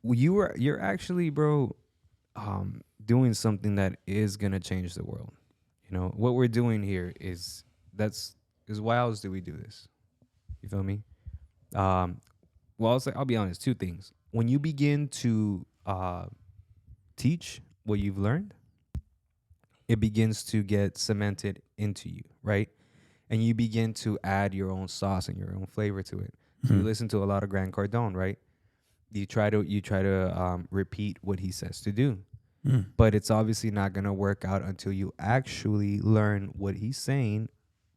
you're actually, bro, doing something that is gonna change the world. You know what we're doing here that's is why else do we do this? You feel me? Um, well, I'll be honest. Two things. When you begin to teach what you've learned, it begins to get cemented into you, right? And you begin to add your own sauce and your own flavor to it. So you listen to a lot of Grant Cardone, right? You try to repeat what he says to do, but it's obviously not gonna work out until you actually learn what he's saying,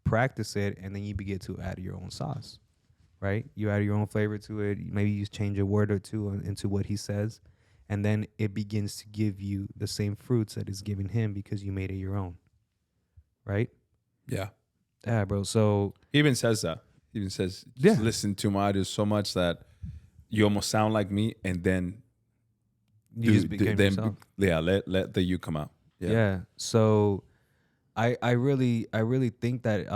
practice it, and then you begin to add your own sauce, right? You add your own flavor to it. Maybe you change a word or two into what he says, and then it begins to give you the same fruits that is giving him because you made it your own, right? Yeah. Yeah, bro. So He even says that. He even says, Yeah. just listen to my audio so much that you almost sound like me, and then you just became yourself. let the you come out. Yeah. So I really think that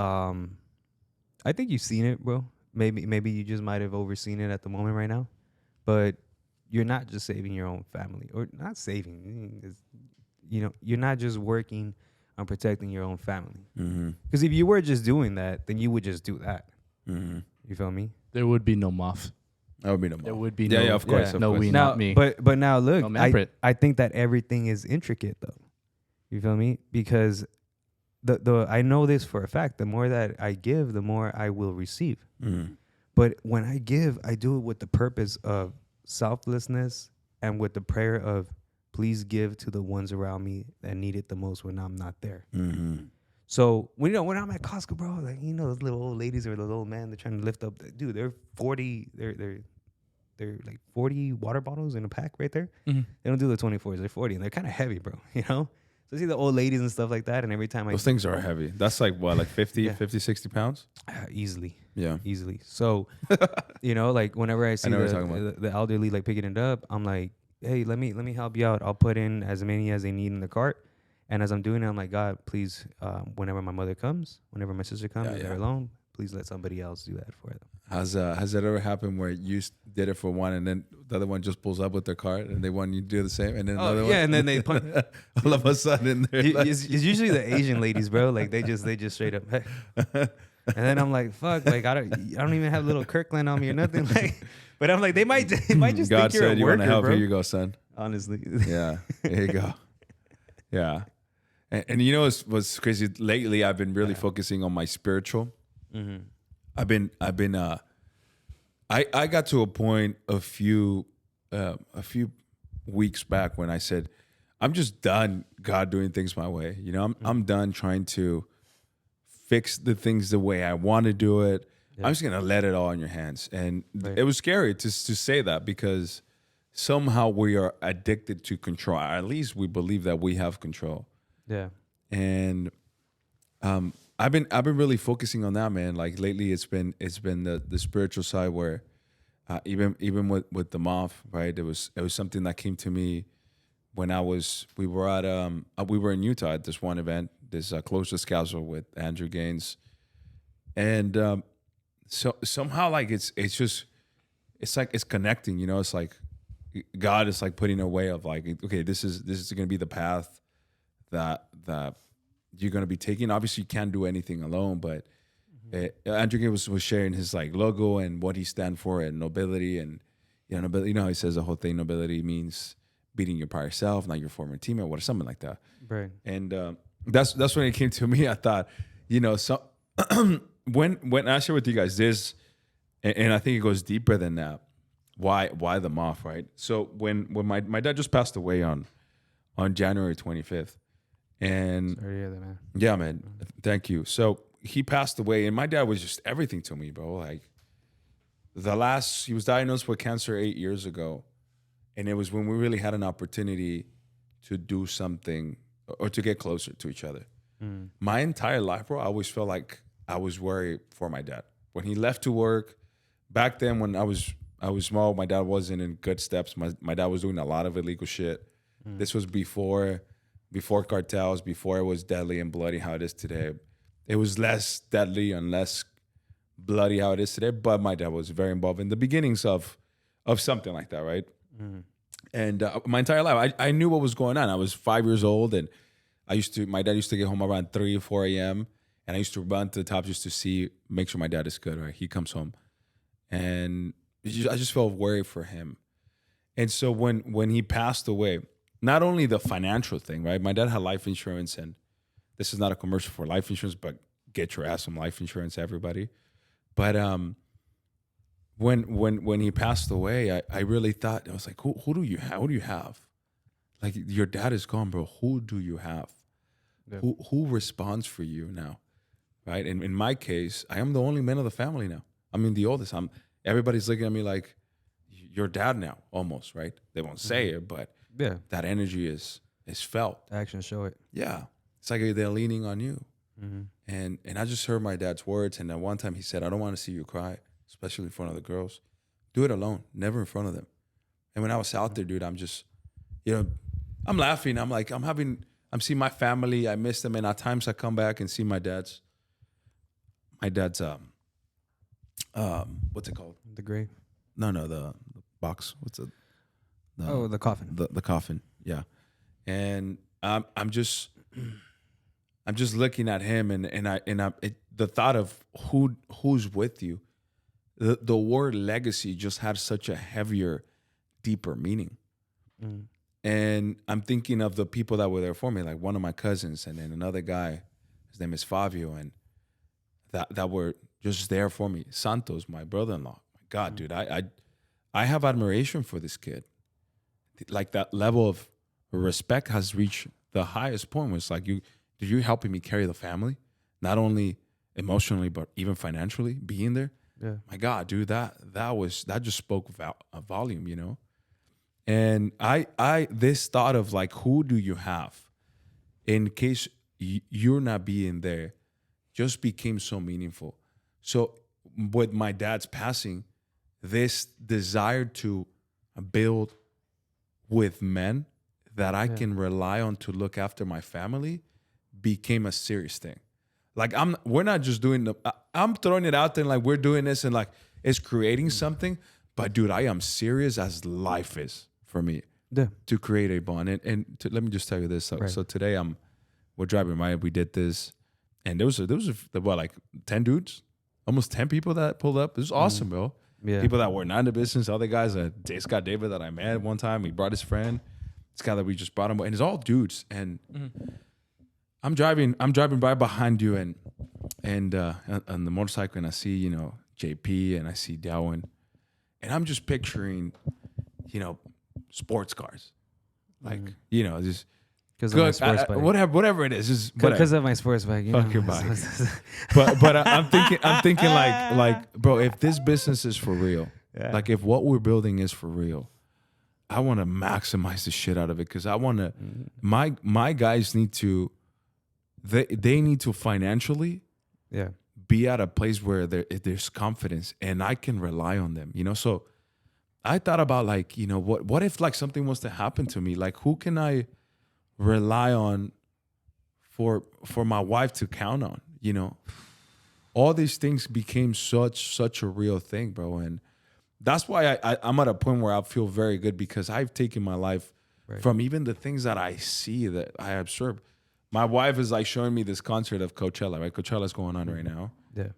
I think you've seen it, bro. Maybe you just might have overseen it at the moment right now. But you're not just saving your own family, or not saving. You're not just working on protecting your own family. Because if you were just doing that, then you would just do that. You feel me? There would be no muff. That would be no There more. would be Yeah, no. yeah, of course. Yeah. Of No, course. we Now, not me. but now look, No, ManPrint. I think that everything is intricate though. You feel me? Because the I know this for a fact. The more that I give, the more I will receive. But when I give, I do it with the purpose of selflessness and with the prayer of please give to the ones around me that need it the most when I'm not there. So when I'm at Costco, bro, like those little old ladies or those old men, they're trying to lift up. Dude, they're 40. They're like 40 water bottles in a pack right there. They don't do the 24s. They're 40, and they're kind of heavy, bro. So I see the old ladies and stuff like that, and every time Those things are heavy. That's like what, like 50, Yeah. 50, 60 pounds? easily. Yeah. Easily. So, like whenever I see know what you're talking the elderly like picking it up, I'm like, hey, let me help you out. I'll put in as many as they need in the cart. And as I'm doing it, I'm like, God, please, whenever my mother comes, whenever my sister comes, and they're alone, please let somebody else do that for them. Has that ever happened where you did it for one and then the other one just pulls up with their cart and they want you to do the same, and then another one? Yeah, and then they all of a sudden it's usually the Asian ladies, bro. Like they just straight up. Hey. And then I'm like, fuck, like I don't even have little Kirkland on me or nothing. Like, but I'm like, they might just God think you're said, a you want worker, to help? bro. Here you go, son. Honestly. Yeah, there you go. Yeah, and you know what's crazy? Lately, I've been really focusing on my spiritual. I've been I got to a point a few weeks back when I said, I'm just done God doing things my way. I'm done trying to fix the things the way I want to do it. Yeah. I'm just gonna let it all in your hands. And it was scary to say that, because somehow we are addicted to control. Or at least we believe that we have control. Yeah. And I've been really focusing on that, man. Like lately, it's been the spiritual side where even with the moth, right? It was something that came to me when we were in Utah at this one event, this Close to Scouser with Andrew Gaines, and so somehow like it's like it's connecting. It's like God is like putting a way of like, okay, this is going to be the path that you're going to be taking. Obviously, you can't do anything alone, but Andrew Gaines was sharing his like logo and what he stands for and nobility, and he says the whole thing, nobility means beating your prior self, not your former teammate, or something like that. Right. And that's when it came to me. I thought, so when I share with you guys this, and I think it goes deeper than that. Why the moth, right? So when my dad just passed away on January 25th, and sorry to hear that, man. Yeah, man. Thank you. So he passed away, and my dad was just everything to me, bro. Like he was diagnosed with cancer 8 years ago, and it was when we really had an opportunity to do something or to get closer to each other. My entire life, bro, I always felt like I was worried for my dad. When he left to work, back then when I was small, my dad wasn't in good steps. My dad was doing a lot of illegal shit. This was before cartels, before it was deadly and bloody how it is today. It was less deadly and less bloody how it is today, but my dad was very involved in the beginnings of something like that, right? And my entire life, I knew what was going on. I was 5 years old, and my dad used to get home around 3 or 4 a.m. And I used to run to the top just to make sure my dad is good, right? He comes home. And I just felt worried for him. And so when he passed away, not only the financial thing, right? My dad had life insurance, and this is not a commercial for life insurance, but get your ass some life insurance, everybody. But when he passed away, I really thought, I was like, who do you have? Who do you have? Like, your dad is gone, bro. Who do you have? Yeah. Who responds for you now, right? And in my case, I am the only man of the family now. I mean, the oldest. Everybody's looking at me like, your dad now, almost, right? They won't say it, but that energy is felt. Actions show it. Yeah, it's like they're leaning on you. And I just heard my dad's words, and then one time he said, "I don't want to see you cry, especially in front of the girls. Do it alone, never in front of them." And when I was out there, dude, I'm just, I'm laughing. I'm like, I'm seeing my family. I miss them, and at times I come back and see my dad's what's it called? The grave. No, the box. What's it? The coffin. The coffin. Yeah. And I'm just looking at him, and the thought of who's with you. The word legacy just had such a heavier, deeper meaning. And I'm thinking of the people that were there for me, like one of my cousins, and then another guy, his name is Fabio, and that were just there for me. Santos, my brother-in-law. My God, dude, I have admiration for this kid. Like, that level of respect has reached the highest point where it's like, you're helping me carry the family, not only emotionally, but even financially, being there. Yeah. My God, dude, that just spoke a volume, And this thought of like, who do you have in case you're not being there, just became so meaningful. So with my dad's passing, this desire to build with men that I can rely on to look after my family became a serious thing. Like, we're not just doing I'm throwing it out there like we're doing this and like it's creating something, but dude, I am serious as life is for me to create a bond. And let me just tell you this. So today we're driving by, we did this, and there was like 10 dudes, almost 10 people that pulled up. It was awesome, bro. Yeah. People that were not in the business, other guys, Scott David that I met one time, he brought his friend. This guy that we just brought him, and it's all dudes. And I'm driving by behind you, and on the motorcycle, and I see, JP, and I see Darwin, and I'm just picturing, sports cars, like just because of my sports bike, whatever it is, because of my sports bike. Fuck your bike. but I'm thinking like, bro, if this business is for real, like if what we're building is for real, I want to maximize the shit out of it, because I want to. My guys need to. They need to financially, be at a place where there's confidence, and I can rely on them. So I thought about like, what if like something was to happen to me? Like, who can I rely on for my wife to count on? All these things became such a real thing, bro, and that's why I'm at a point where I feel very good, because I've taken my life from even the things that I see, that I observe. My wife is like showing me this concert of Coachella, right? Coachella's going on right now. Yeah.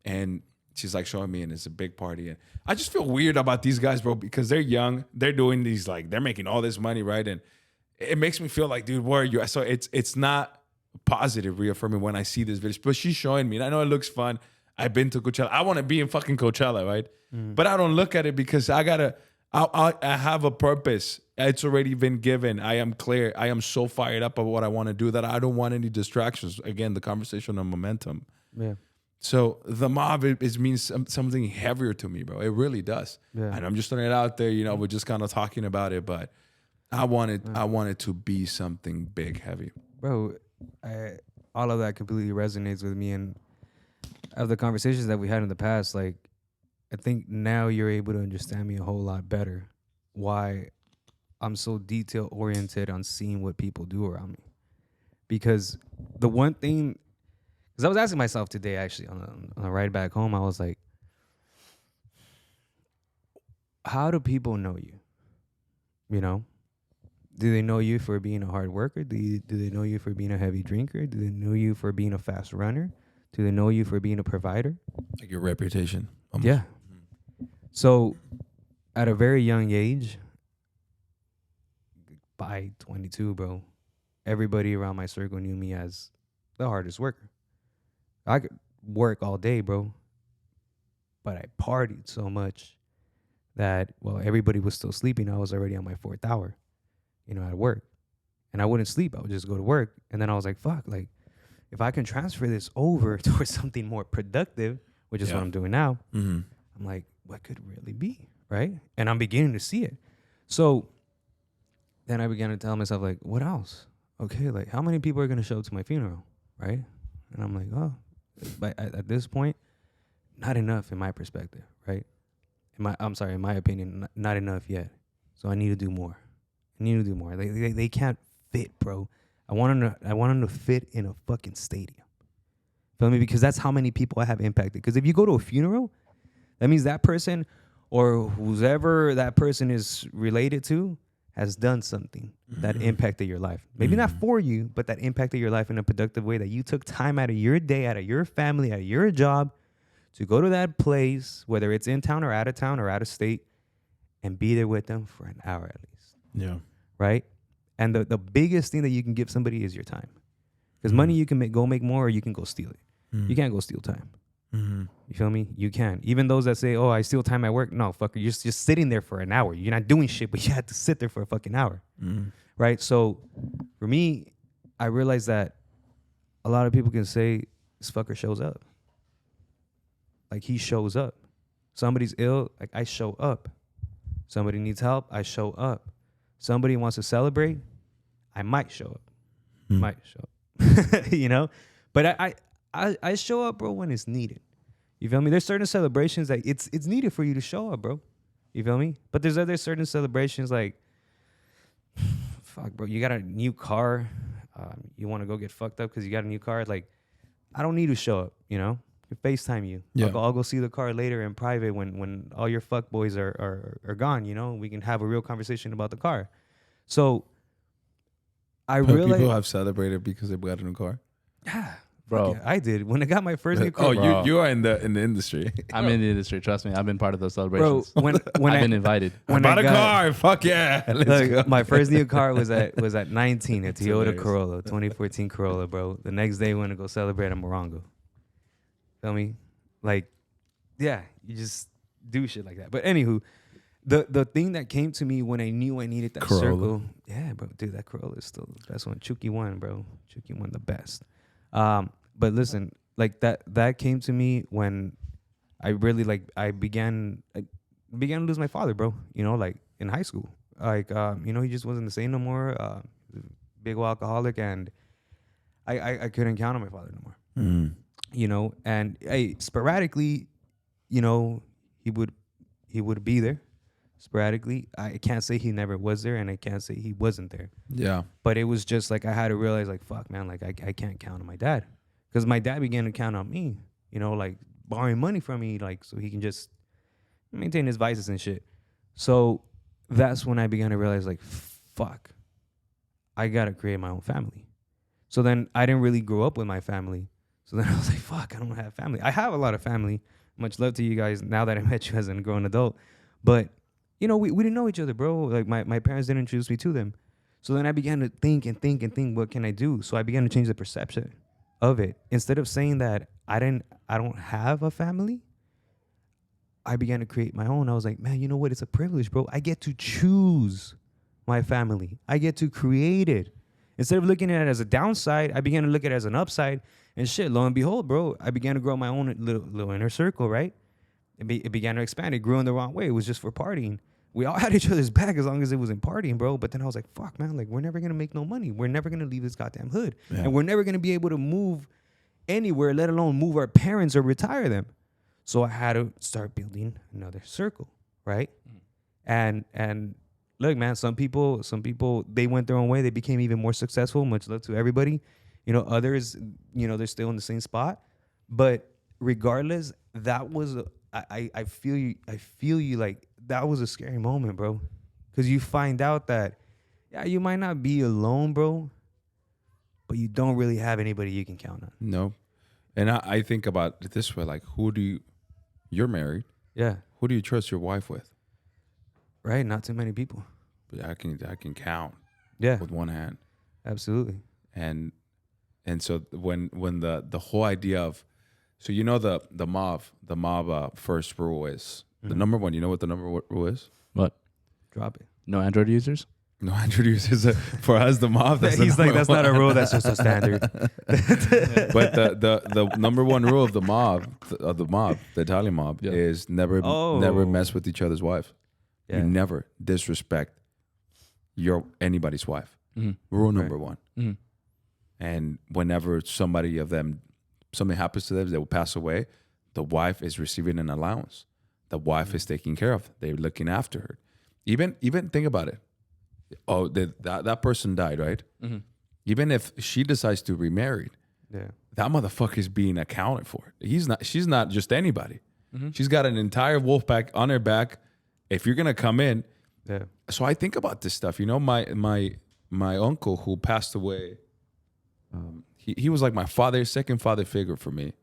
And she's like showing me, and it's a big party. And I just feel weird about these guys, bro, because they're young. They're doing these, like, they're making all this money, right? And it makes me feel like, dude, where are you? So it's not positive reaffirming when I see this video. But she's showing me, and I know it looks fun. I've been to Coachella. I want to be in fucking Coachella, right? But I don't look at it because I have a purpose. It's already been given. I am clear. I am so fired up about what I want to do that I don't want any distractions. Again, the conversation on momentum. Yeah. So the mob means something heavier to me, bro. It really does. Yeah. And I'm just throwing it out there. We're just kind of talking about it, but I wanted to be something big, heavy. Bro, all of that completely resonates with me. And of the conversations that we had in the past, like, I think now you're able to understand me a whole lot better. Why I'm so detail oriented on seeing what people do around me. Because the one thing, because I was asking myself today, actually, on a ride back home, I was like, how do people know you? You know, do they know you for being a hard worker? Do they know you for being a heavy drinker? Do they know you for being a fast runner? Do they know you for being a provider? Like your reputation. Almost. Yeah. So at a very young age, by 22, bro, everybody around my circle knew me as the hardest worker. I could work all day, bro, but I partied so much that, well, everybody was still sleeping. I was already on my 4th hour, at work. And I wouldn't sleep. I would just go to work. And then I was like, fuck, like, if I can transfer this over towards something more productive, which is what I'm doing now, I'm like, what could it really be, right? And I'm beginning to see it. So then I began to tell myself, like, what else? Okay, like, how many people are going to show up to my funeral, right? And I'm like, oh, but at this point, not enough in my perspective, right? In my opinion, not enough yet. So I need to do more. They can't fit, bro. I want them to fit in a fucking stadium. Feel me? Because that's how many people I have impacted. Because if you go to a funeral, that means that person or whoever that person is related to has done something that impacted your life. Maybe not for you, but that impacted your life in a productive way, that you took time out of your day, out of your family, out of your job to go to that place, whether it's in town or out of state, and be there with them for an hour at least. Yeah. Right? And the biggest thing that you can give somebody is your time. Because money you can make more, or you can go steal it. You can't go steal time. You feel me? You can. Even those that say, oh, I steal time at work. No, fucker, you're just sitting there for an hour. You're not doing shit, but you had to sit there for a fucking hour. Right? So for me, I realized that a lot of people can say, this fucker shows up. Like, he shows up. Somebody's ill, like, I show up. Somebody needs help, I show up. Somebody wants to celebrate, I might show up. Might show up. But I show up, bro, when it's needed. You feel me? There's certain celebrations that it's needed for you to show up, bro. You feel me? But there's other certain celebrations like, fuck, bro, you got a new car. You want to go get fucked up because you got a new car. Like, I don't need to show up, FaceTime you. Yeah. I'll go see the car later in private when all your fuck boys are gone, we can have a real conversation about the car. So I realized people have celebrated because they got a new car. Yeah. Bro. Yeah, I did. When I got my first new car. Oh, you are in the industry. I'm in the industry. Trust me. I've been part of those celebrations. Bro, when I've been invited. when Bought I a got- car. Fuck yeah. Let's go. My first new car was at 19, a Toyota hilarious. Corolla, 2014 Corolla, bro. The next day, we went to go celebrate a Morongo. Feel me? Like, yeah, you just do shit like that. But anywho, the thing that came to me when I knew I needed that Corolla. circle, yeah, bro, dude, that Corolla is still the best one. Chucky won, bro. Chucky won the best. But listen, like that came to me when I really I began to lose my father, bro. Like in high school, like he just wasn't the same no more. Big old alcoholic, and I couldn't count on my father no more. And sporadically, he would be there. Sporadically, I can't say he never was there, and I can't say he wasn't there. Yeah. But it was just like I had to realize, like, fuck, man, like I can't count on my dad, because my dad began to count on me. Like borrowing money from me, like so he can just maintain his vices and shit. So that's when I began to realize, like, fuck, I gotta create my own family. So then I didn't really grow up with my family. So then I was like, fuck, I don't have family. I have a lot of family. Much love to you guys now that I met you as a grown adult. But, we didn't know each other, bro. Like, my parents didn't introduce me to them. So then I began to think, what can I do? So I began to change the perception of it. Instead of saying that I don't have a family, I began to create my own. I was like, man, you know what? It's a privilege, bro. I get to choose my family. I get to create it. Instead of looking at it as a downside, I began to look at it as an upside. And shit, lo and behold, bro, I began to grow my own little inner circle, right? It began to expand. It grew in the wrong way. It was just for partying. We all had each other's back as long as it wasn't partying, bro. But then I was like, fuck, man, like, we're never going to make no money. We're never going to leave this goddamn hood. Yeah. And we're never going to be able to move anywhere, let alone move our parents or retire them. So I had to start building another circle, right? And look, man, some people, they went their own way. They became even more successful. Much love to everybody. Others, they're still in the same spot. But regardless, that was I feel you. Like, that was a scary moment, bro. Because you find out that, yeah, you might not be alone, bro, but you don't really have anybody you can count on. No. And I think about it this way, like, you're married. Yeah. Who do you trust your wife with? Right? Not too many people. But I can count Yeah. with one hand. Absolutely. And so when the whole idea of, so you know the mob first rule is the number one. You know what the number one rule is? What? Drop it. No Android users? No Android users. For us, the mob. He's like, that's not a rule. That's just a standard. But the number one rule of the mob, the Italian mob, is never mess with each other's wife. Yeah. You never disrespect anybody's wife. Mm-hmm. Rule number one. Mm-hmm. And whenever something happens to them, they will pass away. The wife is receiving an allowance. The wife is taken care of. They're looking after her. Even think about it. Oh, that person died, right? Mm-hmm. Even if she decides to remarry, Yeah. that motherfucker is being accounted for. She's not just anybody. Mm-hmm. She's got an entire wolf pack on her back. If you're gonna come in, Yeah. so I think about this stuff. You know, my uncle who passed away, he was like my second father figure for me,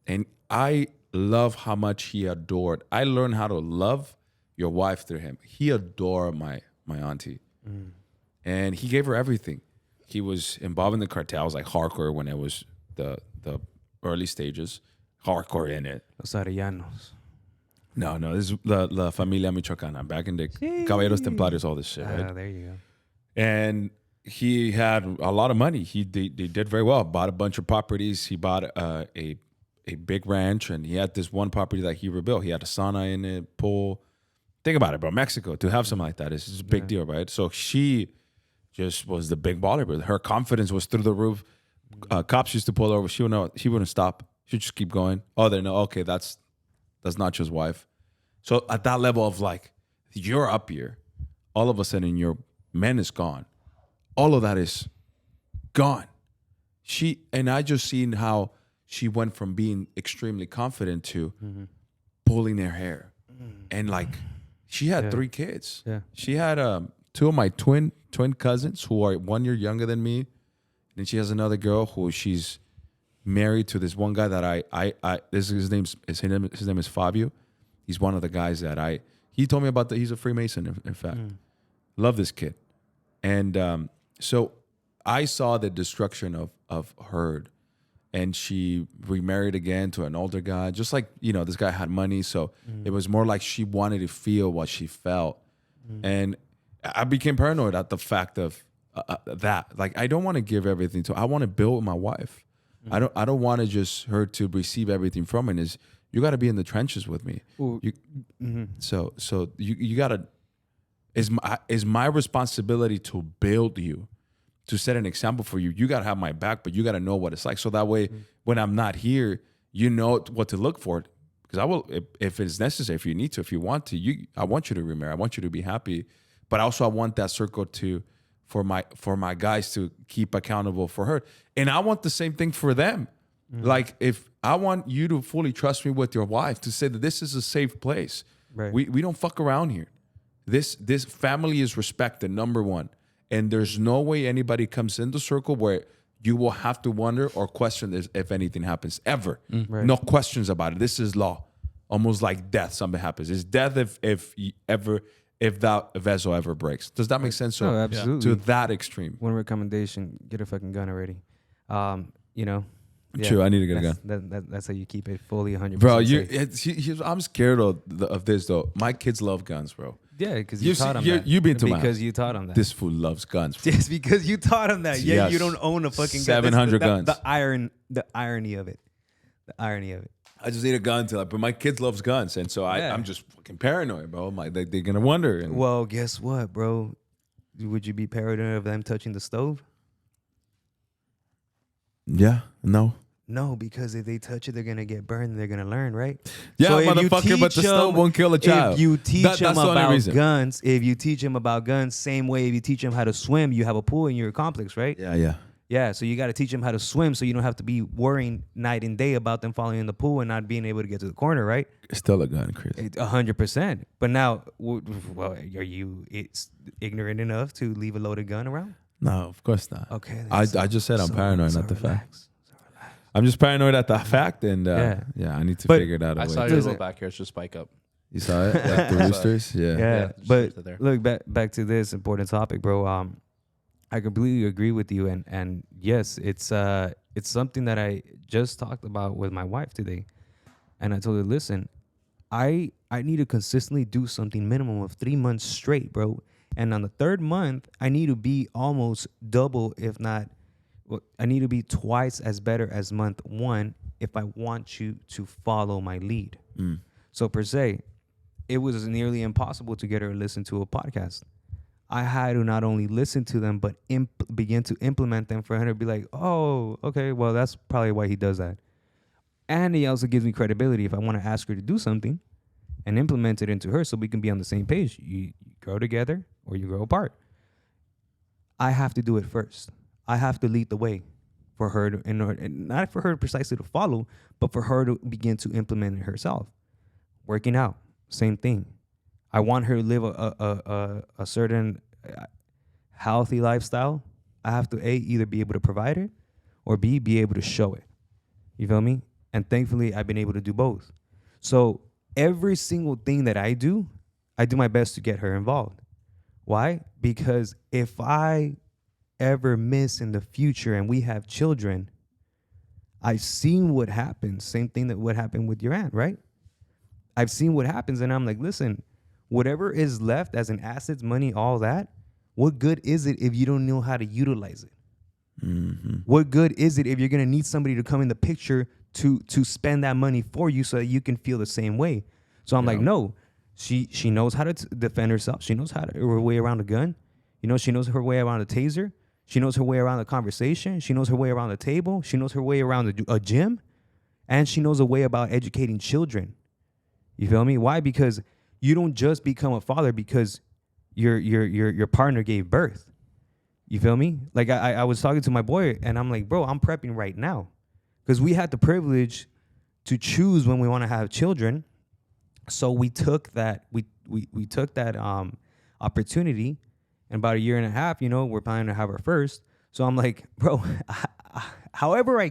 and I love how much he adored. I learned how to love your wife through him. He adored my auntie, and he gave her everything. He was involved in the cartels, like hardcore when it was the early stages, hardcore in it. Los Arellanos. No, this is La Familia Michoacana, back in the Caballeros Templarios, all this shit, right? There you go. And he had a lot of money. They did very well. Bought a bunch of properties. He bought a big ranch, and he had this one property that he rebuilt. He had a sauna in it, pool. Think about it, bro. Mexico, to have something like that is a big deal, right? So she just was the big baller, but her confidence was through the roof. Cops used to pull her over. She wouldn't stop. She'd just keep going. Oh, they know. Okay, that's Nacho's wife. So at that level of like, you're up here, all of a sudden your man is gone. All of that is gone. I just seen how she went from being extremely confident to pulling her hair. And like, she had 3 kids. Yeah. She had 2 of my twin cousins who are 1 year younger than me. And she has another girl who she's married to this one guy that his name is Fabio. He's one of the guys that he told me about that. He's a Freemason, in fact. Love this kid. And so I saw the destruction of her, and she remarried again to an older guy. Just like, this guy had money. So it was more like she wanted to feel what she felt. And I became paranoid at the fact of that. Like, I don't want to give everything I want to build with my wife. I don't want to just her to receive everything from it. You got to be in the trenches with me. So you got to, is my responsibility to build you, to set an example for you. You got to have my back, but you got to know what it's like. So that way, when I'm not here, you know what to look for. Because I will, if it's necessary, if you need to, if you want to, I want you to remarry. I want you to be happy. But also I want that circle for my guys to keep accountable for her. And I want the same thing for them. Like, if I want you to fully trust me with your wife, to say that this is a safe place. Right. We don't fuck around here. This family is respected, number one. And there's no way anybody comes in the circle where you will have to wonder or question this if anything happens, ever. Right. No questions about it. This is law. Almost like death, something happens. It's death if that vessel ever breaks. Does that make sense? So, no, absolutely. to that extreme. One recommendation: get a fucking gun already. True, I need to get a gun. That's how you keep it fully 100%. Bro, I'm scared of this though. My kids love guns, bro. Yeah, because you taught them that. You've been to my because house. you taught them that. This fool loves guns. Bro. Just because you taught him that. Yeah, Yes. you don't own a fucking 700 gun. guns. The irony of it. I just need a gun but my kids loves guns, and so I'm just fucking paranoid, bro. They're gonna wonder. And Well, guess what, bro? Would you be paranoid of them touching the stove? yeah, no. No, because if they touch it, they're gonna get burned. And they're gonna learn, right? Yeah, So if you motherfucker, but the teach stove won't kill a child. If you teach That's them the only about reason. guns, same way if you teach them how to swim, you have a pool in your complex, right? Yeah. Yeah, so you got to teach them how to swim so you don't have to be worrying night and day about them falling in the pool and not being able to get to the corner, right? It's still a gun, Chris. 100%. But now, well, are you ignorant enough to leave a loaded gun around? No, of course not. Okay. I just said I'm paranoid, not the fact. relax. I'm just paranoid at the fact, and Yeah. I need to But figure it out. I a saw way. your little back hairs just spike up. You saw it? Like the roosters? Yeah. Yeah, just but right there. look back to this important topic, bro. I completely agree with you, and yes, it's something that I just talked about with my wife today, and I told her, listen, I need to consistently do something minimum of 3 months straight, bro, and on the third month I need to be almost double, if not, well, I need to be twice as better as month one if I want you to follow my lead. Mm. So per se, it was nearly impossible to get her to listen to a podcast. I had to not only listen to them, but begin to implement them for her to be like, oh, okay, well, that's probably why he does that. And he also gives me credibility if I want to ask her to do something and implement it into her so we can be on the same page. You grow together or you grow apart. I have to do it first. I have to lead the way for her to, and not for her precisely to follow, but for her to begin to implement it herself. Working out, same thing. I want her to live a certain healthy lifestyle. I have to either be able to provide it or be able to show it. You feel me? And thankfully, I've been able to do both. So every single thing that I do my best to get her involved. Why? Because if I ever miss in the future and we have children, I've seen what happens. Same thing that would happen with your aunt, right? I've seen what happens, and I'm like, listen, whatever is left as an assets, money, all that, what good is it if you don't know how to utilize it? Mm-hmm. What good is it if you're going to need somebody to come in the picture to spend that money for you so that you can feel the same way? So I'm like, no, she knows how to defend herself. She knows her way around a gun. You know, she knows her way around a taser. She knows her way around the conversation. She knows her way around the table. She knows her way around a gym. And she knows a way about educating children. You feel me? Why? Because you don't just become a father because your partner gave birth. You feel me? Like I was talking to my boy and I'm like, bro, I'm prepping right now. Because we had the privilege to choose when we want to have children. So we took that, we took that opportunity, and about a year and a half, you know, we're planning to have our first. So I'm like, bro, however I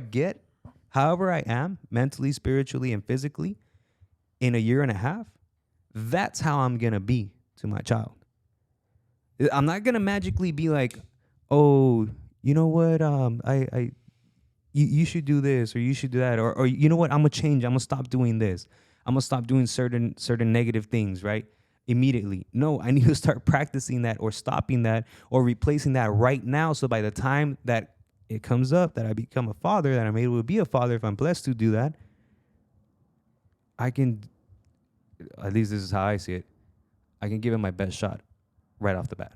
am mentally, spiritually, and physically in a year and a half, that's how I'm going to be to my child. I'm not going to magically be like, oh, you know what? You should do this or you should do that. Or you know what? I'm going to change. I'm going to stop doing this. I'm going to stop doing certain negative things, right? Immediately. No, I need to start practicing that or stopping that or replacing that right now. So by the time that it comes up that I become a father, that I'm able to be a father, if I'm blessed to do that, I can, at least this is how I see it, I can give it my best shot right off the bat.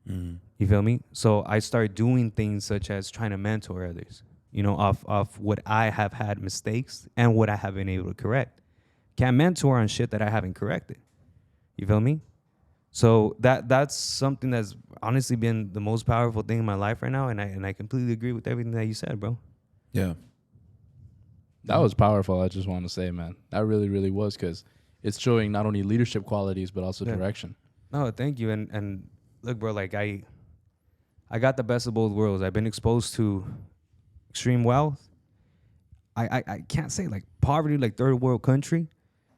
Mm. You feel me? So I start doing things such as trying to mentor others, you know, off what I have had mistakes and what I have been able to correct. Can't mentor on shit that I haven't corrected. You feel me? So that's something that's honestly been the most powerful thing in my life right now, and I completely agree with everything that you said, bro. Yeah. That was powerful. I just want to say, man, that really, really was, because it's showing not only leadership qualities but also direction. No, thank you. And look, bro, like I got the best of both worlds. I've been exposed to extreme wealth. I can't say like poverty, like third world country,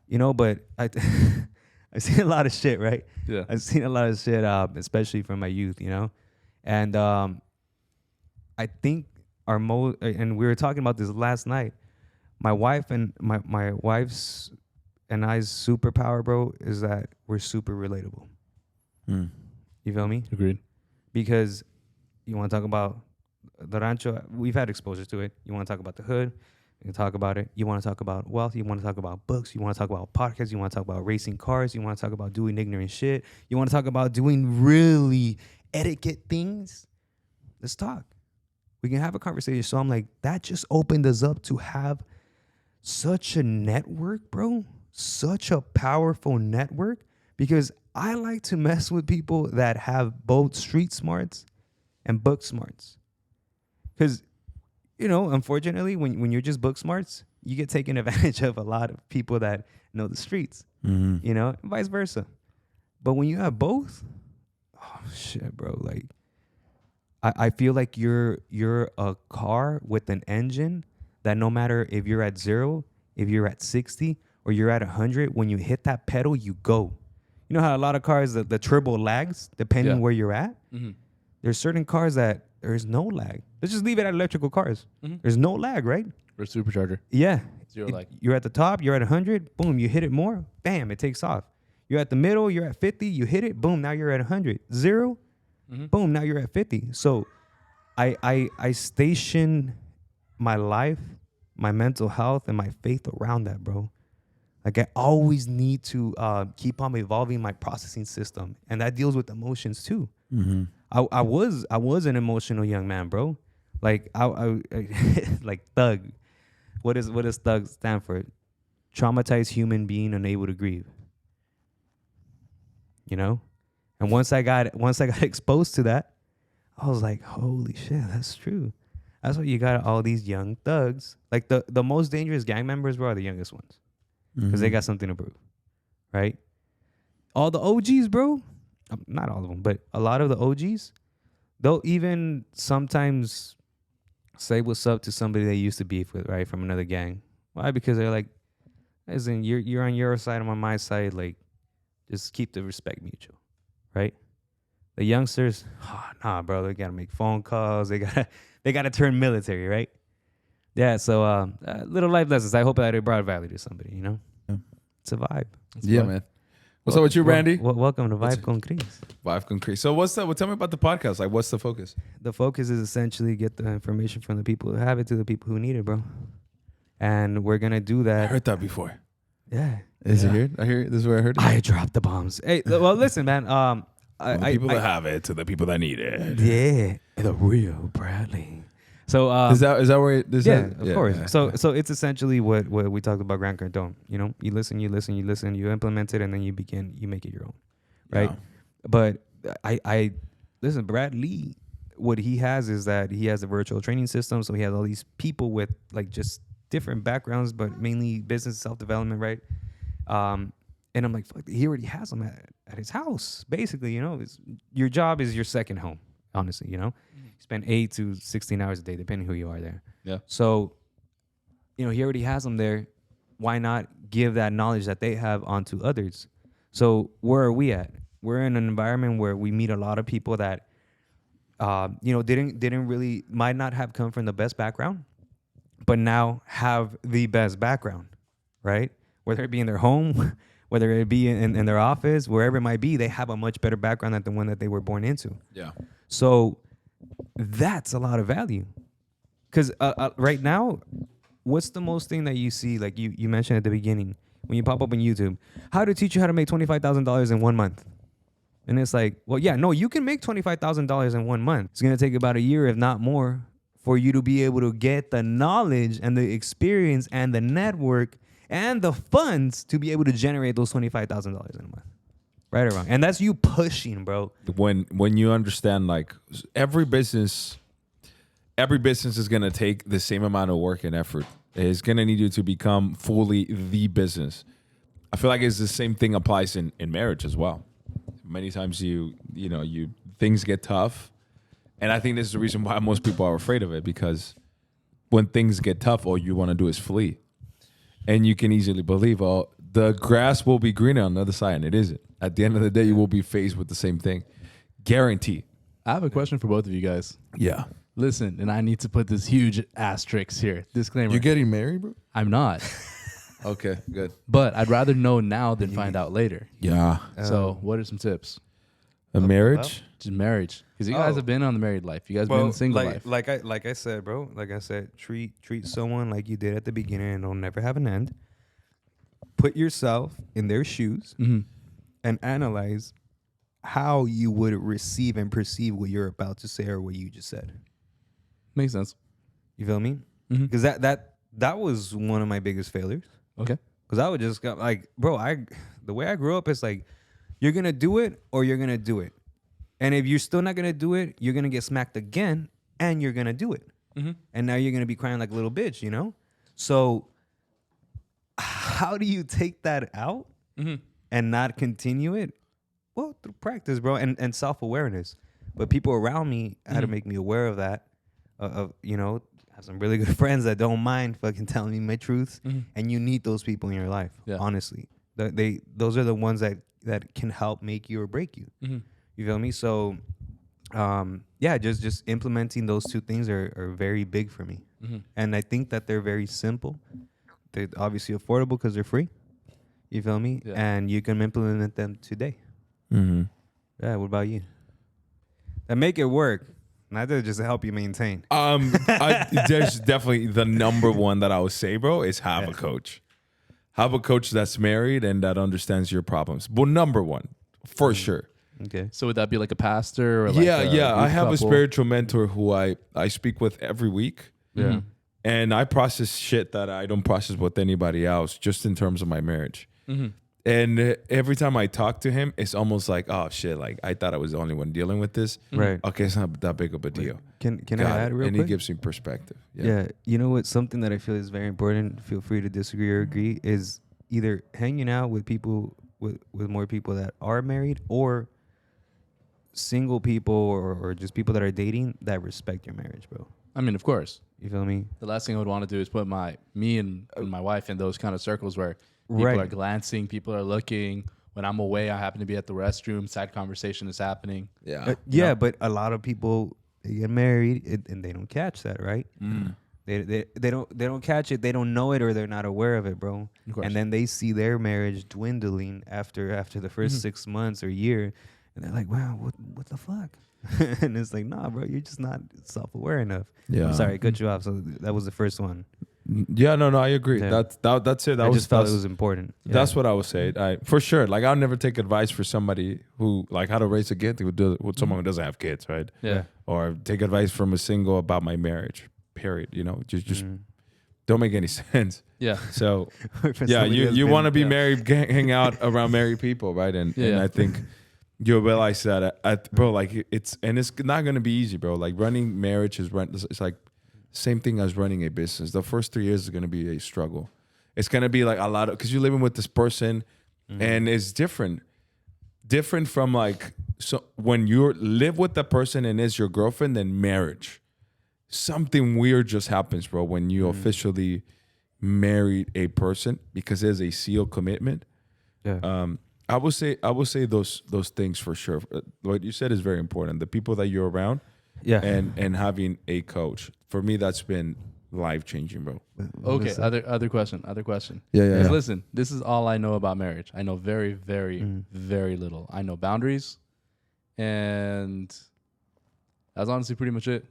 you know, but I've seen a lot of shit, right? Yeah. I've seen a lot of shit, especially from my youth, you know, and I think and we were talking about this last night. My wife and my wife's and I's superpower, bro, is that we're super relatable. Mm. You feel me? Agreed. Because you want to talk about the rancho, we've had exposure to it. You want to talk about the hood, you can talk about it. You want to talk about wealth, you want to talk about books, you want to talk about podcasts, you want to talk about racing cars, you want to talk about doing ignorant shit, you want to talk about doing really etiquette things. Let's talk. We can have a conversation. So I'm like, that just opened us up to have such a network, bro. Such a powerful network, because I like to mess with people that have both street smarts and book smarts. Because, unfortunately, when you're just book smarts, you get taken advantage of a lot of people that know the streets, and vice versa. But when you have both, oh shit, bro, like I feel like you're a car with an engine that no matter if you're at 0, if you're at 60, or you're at 100, when you hit that pedal, you go. You know how a lot of cars, the turbo lags depending where you're at? Mm-hmm. There's certain cars that there's no lag. Let's just leave it at electrical cars. Mm-hmm. There's no lag, right? Or supercharger. Yeah. Zero lag. You're at the top, you're at 100, boom, you hit it more, bam, it takes off. You're at the middle, you're at 50, you hit it, boom, now you're at 100. 0, boom, now you're at 50. So I station my life, my mental health, and my faith around that, bro. Like I always need to keep on evolving my processing system, and that deals with emotions too. Mm-hmm. I was an emotional young man, bro. Like I like thug. What does thug stand for? Traumatized human being unable to grieve. And once I got exposed to that, I was like, holy shit, that's true. That's why you got all these young thugs. Like the most dangerous gang members, bro, are the youngest ones. Because they got something to prove, right? All the OGs, bro, not all of them, but a lot of the OGs, they'll even sometimes say what's up to somebody they used to beef with, right, from another gang. Why? Because they're like, listen, you're on your side, I'm on my side. Like, just keep the respect mutual, right? The youngsters, nah, bro, they gotta make phone calls. They gotta turn military, right? Yeah, so little life lessons. I hope that it brought value to somebody, Yeah. It's a vibe. Man. What's up with you, Randy? Welcome to Vibe Con Chris. Vibe Con Chris. So what's up? Well, tell me about the podcast. Like, what's the focus? The focus is essentially get the information from the people who have it to the people who need it, bro. And we're going to do that. I heard that before. Yeah. Is it here? I hear it. This is where I heard it. I dropped the bombs. Hey, well, listen, man. From the people that have it to the people that need it. Yeah. The real Bradley. So is that where it is? Yeah, of course. So it's essentially what we talked about Grant Cardone. You listen, you implement it, and then you make it your own, right? Yeah. But I listen, Brad Lee, what he has is that he has a virtual training system, so he has all these people with like just different backgrounds, but mainly business self-development, right? And I'm like, fuck, he already has them at his house, basically. Your job is your second home, honestly. You spend 8 to 16 hours a day, depending who you are there. Yeah. So, he already has them there. Why not give that knowledge that they have onto others? So where are we at? We're in an environment where we meet a lot of people that, didn't really, might not have come from the best background, but now have the best background, right? Whether it be in their home, whether it be in their office, wherever it might be, they have a much better background than the one that they were born into. Yeah. So that's a lot of value. Because right now, what's the most thing that you see, like you mentioned at the beginning, when you pop up on YouTube, how to teach you how to make $25,000 in 1 month? And it's like, well, yeah, no, you can make $25,000 in 1 month. It's going to take about a year, if not more, for you to be able to get the knowledge and the experience and the network and the funds to be able to generate those $25,000 in a month. Right or wrong? And that's you pushing, bro. When you understand, like, every business is going to take the same amount of work and effort. It's going to need you to become fully the business. I feel like it's the same thing applies in marriage as well. Many times you things get tough. And I think this is the reason why most people are afraid of it, because when things get tough, all you want to do is flee. And you can easily believe, oh, the grass will be greener on the other side, and it isn't. At the end of the day, you will be faced with the same thing. Guarantee. I have a question for both of you guys. Yeah. Listen, and I need to put this huge asterisk here. Disclaimer. You getting married, bro? I'm not. Okay, good. But I'd rather know now than find out later. Yeah. So what are some tips? A marriage? Just marriage. Because you guys have been on the married life. You guys been in the single life. Like I said, bro. Like I said, treat someone like you did at the beginning, and it'll never have an end. Put yourself in their shoes and analyze how you would receive and perceive what you're about to say or what you just said. Makes sense. You feel me? Because that was one of my biggest failures. Okay. Because I would just go like, bro, the way I grew up is like, you're gonna do it or you're gonna do it. And if you're still not going to do it, you're going to get smacked again, and you're going to do it. and now you're gonna be crying like a little bitch, you know. So how do you take that out and not continue it? Well, through practice, bro, and self-awareness. But people around me had to make me aware of that. Of you know, have some really good friends that don't mind fucking telling me my truths, and you need those people in your life. Yeah. Honestly, those are the ones that can help make you or break you. You feel me? So, yeah, just implementing those two things are very big for me, and I think that they're very simple. They're obviously affordable because they're free. You feel me? Yeah. And you can implement them today. Yeah. What about you? And make it work. Not to just help you maintain. There's definitely the number one that I would say, bro, is have a coach. Have a coach that's married and that understands your problems. But number one, for sure. Okay. So would that be like a pastor? Or Yeah. I have a spiritual mentor who I speak with every week. Yeah. And I process shit that I don't process with anybody else, just in terms of my marriage. And every time I talk to him, it's almost like, oh shit, like I thought I was the only one dealing with this. Right. Okay, it's not that big of a deal. Can I add real quick? And he gives me perspective. Yeah. You know what? Something that I feel is very important, feel free to disagree or agree, is either hanging out with people, with more people that are married, or single people or just people that are dating that respect your marriage, bro. I mean, of course. You feel me? The last thing I would want to do is put me and my wife in those kind of circles where people are glancing, people are looking. When I'm away, I happen to be at the restroom. Side conversation is happening. Yeah, but a lot of people, they get married and they don't catch that, right? They don't catch it. They don't know it, or they're not aware of it, bro. And then they see their marriage dwindling after the first 6 months or year, and they're like, "Wow, what the fuck?" And it's like, "Nah, bro, you're just not self-aware enough." Yeah. I'm sorry, I cut you off. So that was the first one. Yeah, no, I agree. Yeah. That's it. I just felt it was important. Yeah. That's what I would say. For sure. Like, I'll never take advice for somebody who, like, how to raise a kid with someone who doesn't have kids, right? Yeah. Or take advice from a single about my marriage. Period. You know, just don't make any sense. Yeah. So yeah, you want to be married, hang out around married people, right? And I think you'll realize that, bro. Like it's not gonna be easy, bro. Like running marriage it's like same thing as running a business. The first 3 years is gonna be a struggle. It's gonna be like a lot of, because you're living with this person, and it's different from like, so when you live with the person and it's your girlfriend, then marriage. Something weird just happens, bro, when you officially married a person, because there's a sealed commitment. Yeah. I would say those things for sure. What you said is very important. The people that you're around, and having a coach. For me, that's been life-changing, bro. Okay, other question. Yeah. Listen, this is all I know about marriage. I know very, very, very little. I know boundaries, and that's honestly pretty much it.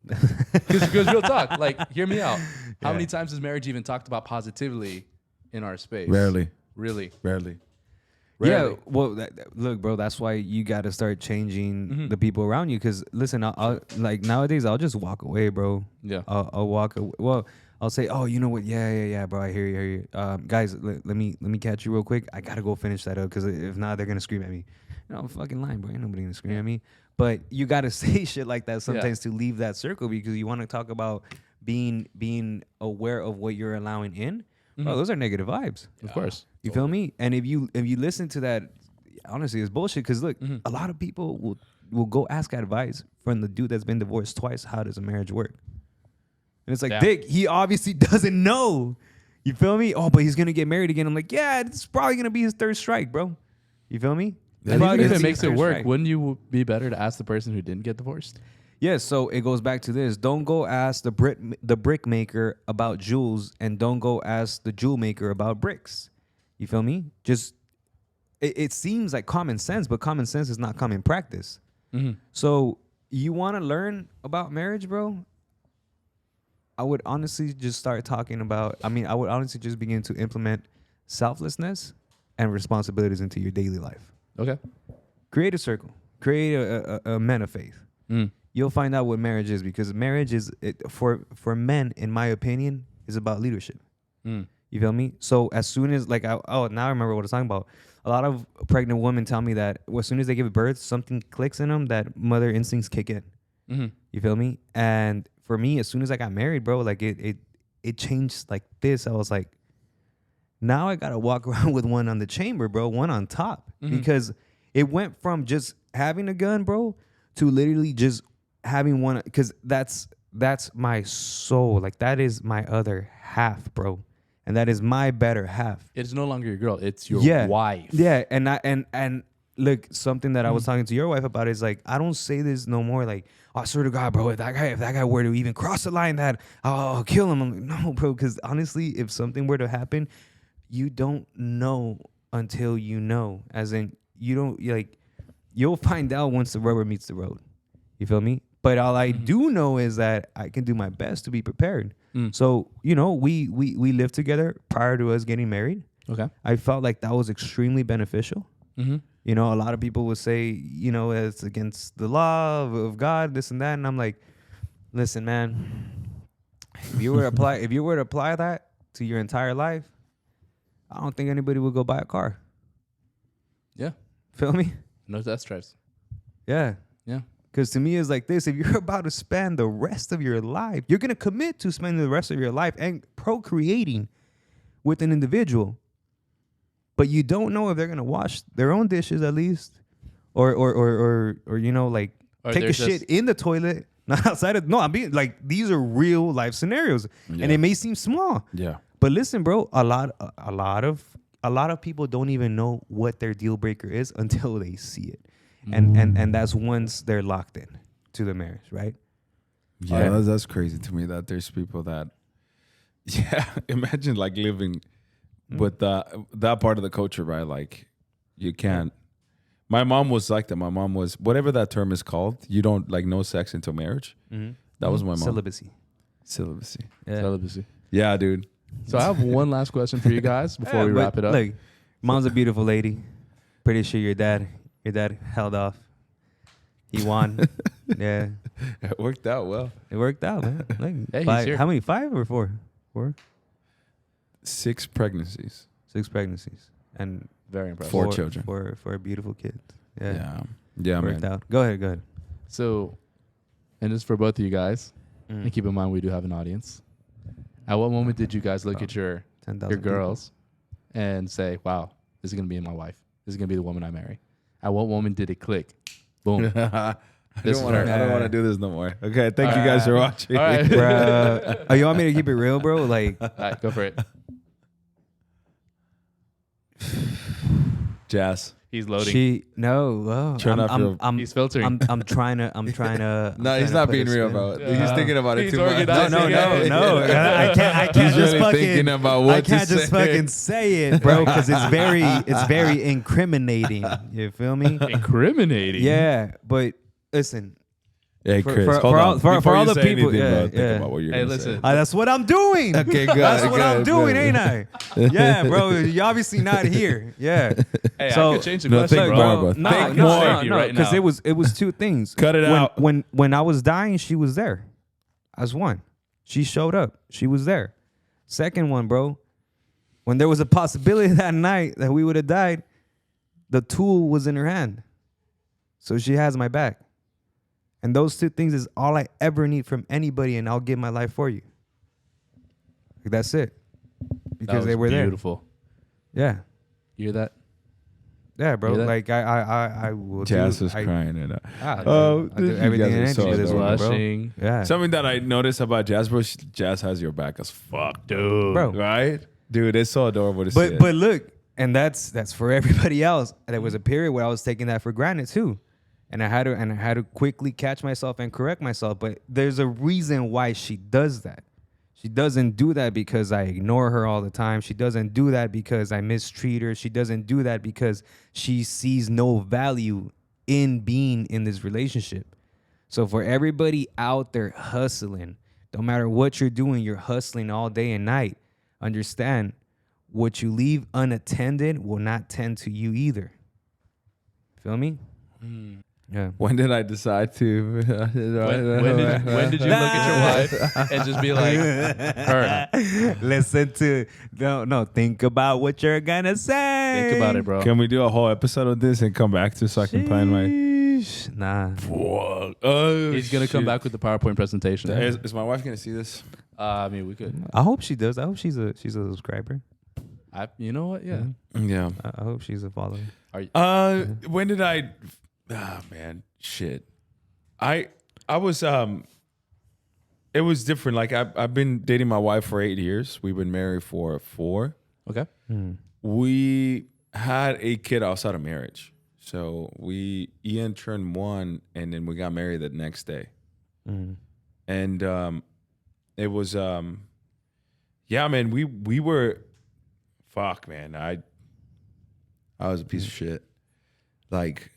Because real talk, like, hear me out. How many times has marriage even talked about positively in our space? Rarely. Really? Rarely. Yeah, well, look, bro, that's why you got to start changing the people around you. Because listen, I'll like nowadays, I'll just walk away, bro. Yeah, I'll walk away. Well, I'll say, oh, you know what? Yeah, bro, I hear you. Guys, let me catch you real quick. I gotta go finish that up, because if not, they're gonna scream at me. You know, I'm fucking lying, bro. Ain't nobody gonna scream at me. But you gotta say shit like that sometimes to leave that circle, because you want to talk about being aware of what you're allowing in. Bro, those are negative vibes. Of course. You feel me? And if you listen to that, honestly, it's bullshit. Because look, a lot of people will go ask advice from the dude that's been divorced twice. How does a marriage work? And it's like, Dick, he obviously doesn't know. You feel me? Oh, but he's gonna get married again. I'm like, yeah, it's probably gonna be his third strike, bro. You feel me? And even if it makes it work, wouldn't you be better to ask the person who didn't get divorced? Yeah, so it goes back to this. Don't go ask the brick maker about jewels, and don't go ask the jewel maker about bricks. You feel me? Just it seems like common sense, but common sense is not common practice. So you want to learn about marriage, bro? I would honestly just start talking about. I would honestly just begin to implement selflessness and responsibilities into your daily life. Okay. Create a circle. Create a men of faith. You'll find out what marriage is, because marriage is, for men, in my opinion, is about leadership. You feel me? So as soon as, like, now I remember what I was talking about. A lot of pregnant women tell me that as soon as they give birth, something clicks in them, that mother instincts kick in. You feel me? And for me, as soon as I got married, bro, like it changed like this. I was like, now I gotta walk around with one on the chamber, bro, one on top, because it went from just having a gun, bro, to literally just having one, because that's my soul. Like, that is my other half, bro, and that is my better half. It's no longer your girl. It's your wife. Yeah, and look, something that I was talking to your wife about is like, I don't say this no more. Like, oh, I swear to God, bro, if that guy were to even cross the line, that I'll kill him. I'm like, no, bro, because honestly, if something were to happen, you don't know until you know. As in, you don't, like, you'll find out once the rubber meets the road. You feel me? But all I do know is that I can do my best to be prepared. So, you know, we lived together prior to us getting married. Okay. I felt like that was extremely beneficial. You know, a lot of people would say, you know, it's against the law of God, this and that. And I'm like, listen, man, if you were to apply that to your entire life, I don't think anybody would go buy a car. Yeah. Feel me? No test drives. Yeah. Yeah. Because to me, it's like this. If you're about to spend the rest of your life, you're going to commit to spending the rest of your life and procreating with an individual, but you don't know if they're going to wash their own dishes at least, or you know, like, Or take a shit in the toilet, not outside of, no, I'm being like, these are real life scenarios, and it may seem small. Yeah. But listen, bro, a lot of people don't even know what their deal breaker is until they see it. And that's once they're locked in to the marriage, right? Yeah, that's crazy to me that there's people that, imagine like living with that part of the culture, right? Like, you can't. My mom was like that. My mom was, whatever that term is called, you don't, like, no sex until marriage. That was my mom. Celibacy. Yeah. Celibacy. Yeah, dude. So I have one last question for you guys before we wrap it up. Look, mom's a beautiful lady. Pretty sure your dad held off. He won. Yeah. It worked out well. It worked out, man. Like, Hey, he's five, here. how many? 5 or 4? 6 pregnancies. 6 pregnancies. And Very impressive. 4 children. For a beautiful kid. Yeah. Yeah, Worked man. out. Go ahead. So, and this is for both of you guys. And keep in mind, we do have an audience. At what moment did you guys look at your 10,000 girls and say, wow, this is going to be my wife. This is going to be the woman I marry? At what moment did it click? Boom. I This don't is want to do this no more. Okay, thank you guys for watching. All right. Bruh. Oh, you want me to keep it real, bro? Like, All right, go for it. Jazz. He's loading. Turn off your- He's filtering. I'm trying to. No, he's not being real about it. He's thinking about it He's too much. organizing. No. I can't He's just really fucking. thinking about what I can't to just say. fucking say it, bro, because it's very incriminating. You feel me? Incriminating. Yeah, but listen. Hey, For- Chris, for- hold for on. all- for Before all you the say people- anything, yeah, bro, think yeah. about what you're Hey, gonna listen. say. That's what I'm doing. Okay, good. That's what I'm good, doing, good. ain't I? Yeah, bro. You're obviously not here. Yeah. Hey, So- I could change the No, question, think bro. more, bro. No, Think no, more. no, You no, right because now. it was 2 things. Cut it out. When I was dying, she was there. As one, she showed up. She was there. Second one, bro. When there was a possibility that night that we would have died, the tool was in her hand, so she has my back. And those 2 things is all I ever need from anybody, and I'll give my life for you. Like, that's it. Because they were beautiful. there. Yeah. You hear that? Yeah, bro. Hear that? Like I will Jazz do, is crying it out. I Oh, do you everything guys in are energy so to this adorable. woman, bro. Blushing. Yeah. Something that I noticed about Jazz, bro, Jazz has your back as fuck, dude. Bro. Right? Dude, it's so adorable to see But it. but look, and that's for everybody else. There was a period where I was taking that for granted too. And I had to quickly catch myself and correct myself. But there's a reason why she does that. She doesn't do that because I ignore her all the time. She doesn't do that because I mistreat her. She doesn't do that because she sees no value in being in this relationship. So for everybody out there hustling, no matter what you're doing, you're hustling all day and night. Understand, what you leave unattended will not tend to you either. Feel me? Yeah. when did I decide to? When did you look at your wife and just be like, her? Listen to no. Think about what you're gonna say. Think about it, bro. Can we do a whole episode of this and come back to so I can plan my? Sheesh. Nah. Fuck. Oh, He's gonna come shit. back with the PowerPoint presentation. Is my wife gonna see this? I mean, we could. I hope she does. I hope she's a subscriber. You know what? Yeah. Yeah. I hope she's a follower. Are you? When did I? Ah, man, shit. I was It was different. Like I've been dating my wife for 8 years. We've been married for 4. Okay. We had a kid outside of marriage. So Ian turned 1, and then we got married the next day. And it was yeah, man. We were, fuck, man. I was a piece of shit. Like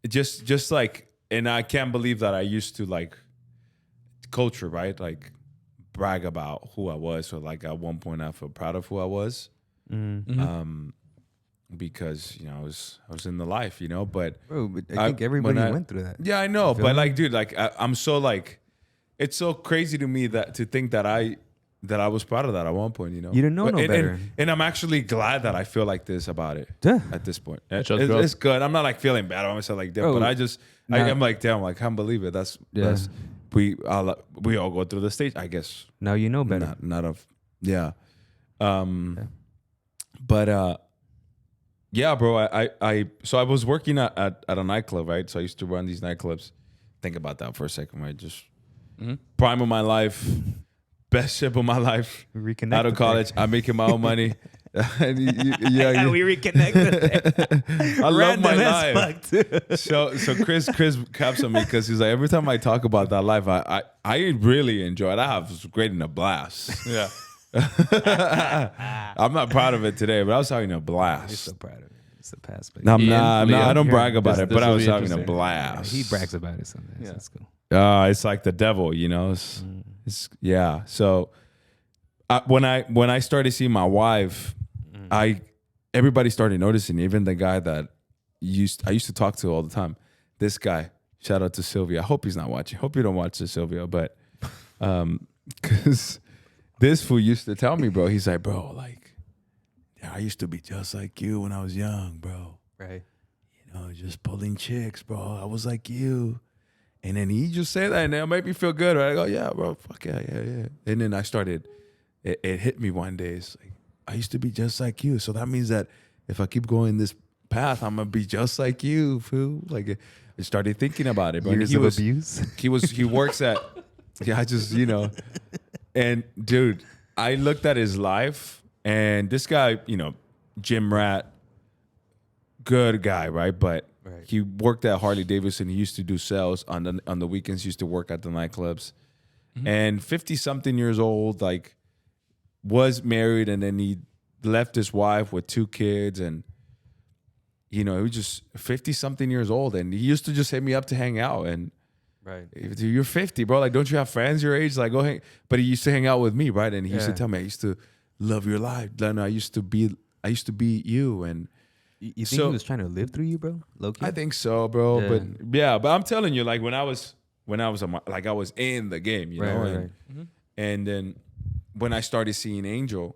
just like, and I can't believe that I used to like culture, right? Like brag about who I was. So like at one point I feel proud of who I was. Because I was in the life, but Bro, but I think everybody went through that. Yeah, I know, but like, dude, like I'm so like, it's so crazy to me to think that I was proud of that at one point, You didn't know no better. And I'm actually glad that I feel like this about it Yeah. at this point. shows growth. It's good. I'm not like feeling bad about myself like that, Bro, but I'm like, damn, like I can't believe it. That's we all go through the stage, I guess. Now you know better. Yeah. But yeah, bro. So I was working at a nightclub, right? So I used to run these nightclubs. Think about that for a second, right? Just prime of my life, best ship of my life. Reconnect out of college, I'm making my own money. And we reconnected. I love my life. So Chris caps on me because he's like, every time I talk about that life, I really enjoy it. I was great and a blast. Yeah. I'm not proud of it today, but I was having a blast. You're so proud of it. It's the past. But No, I'm not. Liam, I don't here, brag about it, but this I will was be having a interesting. blast. he brags about it sometimes. Yeah. That's cool. It's like the devil, It's yeah. So when I started seeing my wife, everybody started noticing. Even the guy that I used to talk to all the time. This guy, shout out to Sylvia. I hope he's not watching. Hope you don't watch this, Sylvia. But because this fool used to tell me, bro. He's like, bro, like, yeah, I used to be just like you when I was young, bro. Right. Just pulling chicks, bro. I was like you. And then he just said that, and it made me feel good. Right? I go, yeah, bro, fuck yeah. And then I started, it hit me one day. It's like, I used to be just like you. So that means that if I keep going this path, I'm going to be just like you, fool. Like, I started thinking about it. Bro. Years of abuse. He works at, yeah, I just, and dude, I looked at his life, and this guy, gym rat, good guy, right? But he worked at Harley Davidson. He used to do sales on the weekends. He used to work at the nightclubs, and 50-something years old, like was married, and then he left his wife with 2 kids, and he was just 50-something years old, and he used to just hit me up to hang out. And Right. if you're 50, bro, like, don't you have friends your age? Like, go hang. But he used to hang out with me, right? And he used to tell me, I used to love your life. Then I used to be you. And You think he was trying to live through you, bro? Low-key? I think so, bro. Yeah. But I'm telling you, like, when I was like, I was in the game, you know. Right. And then when I started seeing Angel,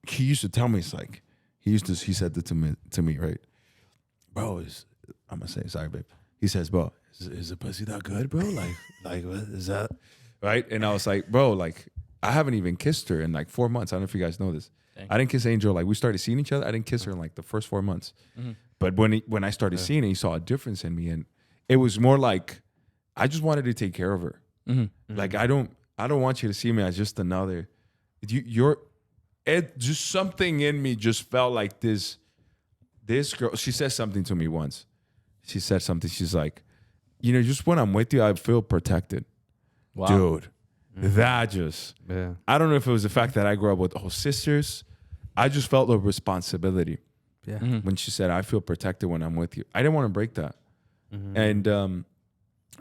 he used to tell me, it's like, he said that to me, right? Bro, I'm gonna say, sorry, babe. He says, bro, is the pussy that good, bro? Like what is that? Right? And I was like, bro, like, I haven't even kissed her in like 4 months. I don't know if you guys know this. Dang. I didn't kiss Angel. Like, we started seeing each other. I didn't kiss her in like the first 4 months. But when I started seeing it, he saw a difference in me. And it was more like, I just wanted to take care of her. Like, I don't want you to see me as just another. Just something in me just felt like this girl. She said something to me once. She said something. She's like, just when I'm with you, I feel protected. Wow. Dude, that just, I don't know if it was the fact that I grew up with sisters. I just felt a responsibility. Yeah. When she said, I feel protected when I'm with you. I didn't want to break that. And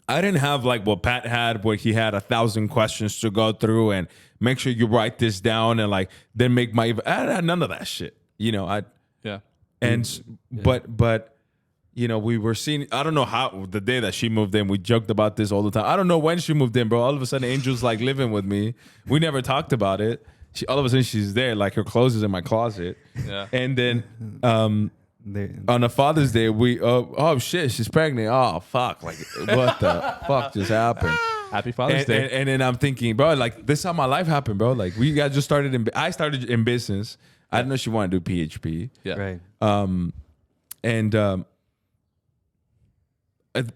I didn't have like what Pat had, where he had 1,000 questions to go through and make sure you write this down and like then make I had none of that shit. But we were seeing, I don't know how, the day that she moved in, we joked about this all the time. I don't know when she moved in, bro. All of a sudden, Angel's like living with me. We never talked about it. All of a sudden, she's there, like her clothes is in my closet. Yeah. And then On a Father's Day, we oh shit, she's pregnant. Oh fuck, like what the fuck just happened? Happy Father's Day. And then I'm thinking, bro, like this is how my life happened, bro. Like we guys just started I started in business. I didn't know she wanted to do PHP. Yeah. Right. And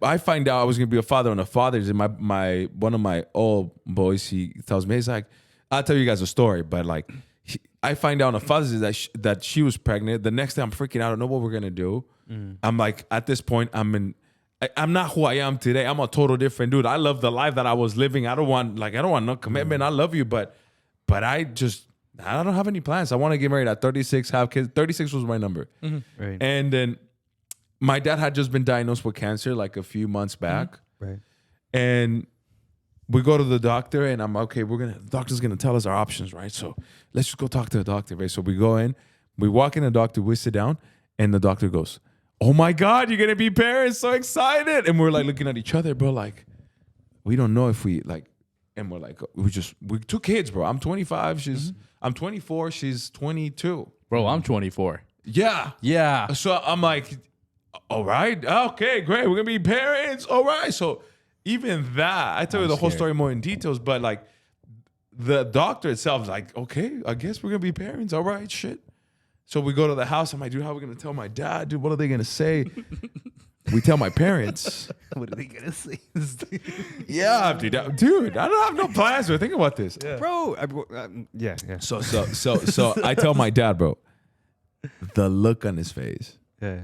I find out I was gonna be a father on a Father's Day. My one of my old boys, he tells me, he's like, I'll tell you guys a story, but like I find out on a Father's Day that she was pregnant. The next day I'm freaking out. I don't know what we're gonna do. I'm like, at this point, I'm not who I am today. I'm a total different dude. I love the life that I was living. I don't want no commitment. I love you, but I don't have any plans. I want to get married at 36, have kids. 36 was my number. Right. And then my dad had just been diagnosed with cancer like a few months back. Right. And we go to the doctor and I'm okay, the doctor's gonna tell us our options, right? So let's just go talk to the doctor, right? So we go in, we walk in the doctor, we sit down, and the doctor goes, "Oh my God, you're gonna be parents, so excited." And we're like looking at each other, bro, like, we don't know if we like, and we're like, we two kids, bro. I'm 25, I'm 24, she's 22. Bro, I'm 24. Yeah. Yeah. So I'm like, all right, okay, great. We're gonna be parents. All right. So even that, I tell you the whole story more in details, but like the doctor itself is like, okay, I guess we're gonna be parents. All right, shit. So we go to the house. I'm like, dude, how are we gonna tell my dad? Dude, what are they gonna say? We tell my parents. What are they gonna say? Yeah, dude, I don't have no plans. But think about this, Bro. Yeah. So I tell my dad, bro, the look on his face, Yeah.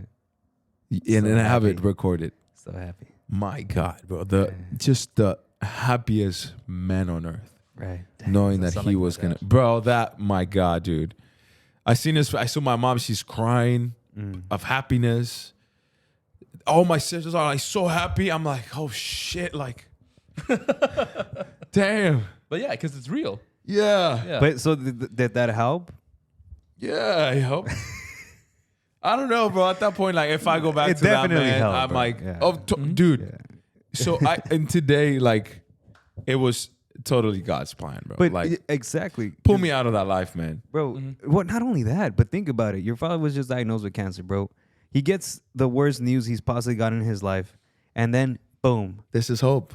and I have it recorded. So happy. My God, bro, just the happiest man on earth, Right. knowing that he was gonna, bro. That my God, dude. I saw my mom. She's crying of happiness. All my sisters are like so happy. I'm like, oh shit, like, damn. But yeah, because it's real. Yeah. Yeah. But so did that help? Yeah, I hope. I don't know, bro. At that point, like, if I go back It to that definitely man, helped, I'm bro. like, Yeah. oh, dude. Yeah. So and today, like, it was totally God's plan, bro. But like, exactly. pull me out of that life, man. Bro, well, not only that, but think about it. Your father was just diagnosed with cancer, bro. He gets the worst news he's possibly gotten in his life. And then, boom. This is hope.